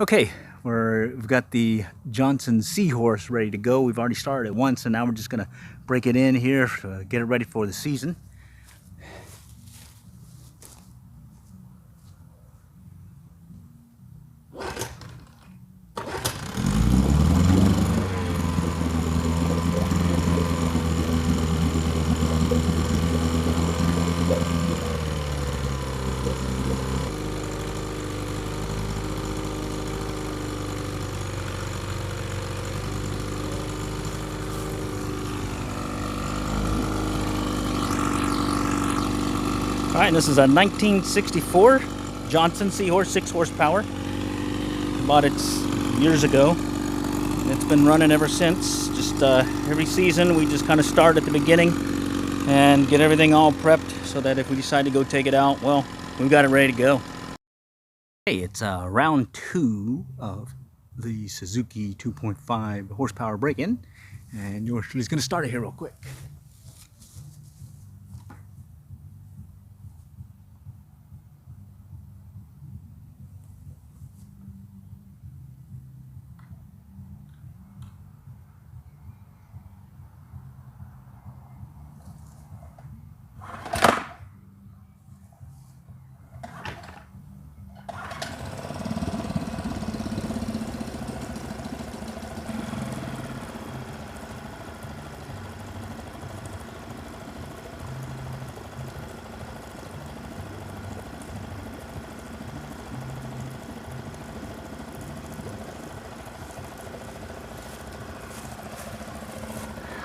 Okay, we've got the Johnson Seahorse ready to go. We've already started it once, and now we're just gonna break it in here, get it ready for the season. All right, and this is a 1964 Johnson Seahorse, 6 horsepower. Bought it years ago. It's been running ever since. Just every season we just kind of start at the beginning and get everything all prepped so that if we decide to go take it out, well, we've got it ready to go. Hey, it's round 2 of the Suzuki 2.5 horsepower break-in, and yours truly is going to start it here real quick.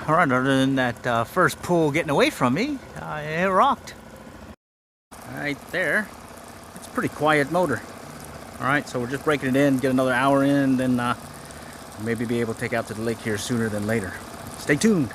All right, other than that first pull getting away from me, it rocked. Right there, it's a pretty quiet motor. All right, so we're just breaking it in, get another hour in, then maybe be able to take out to the lake here sooner than later. Stay tuned.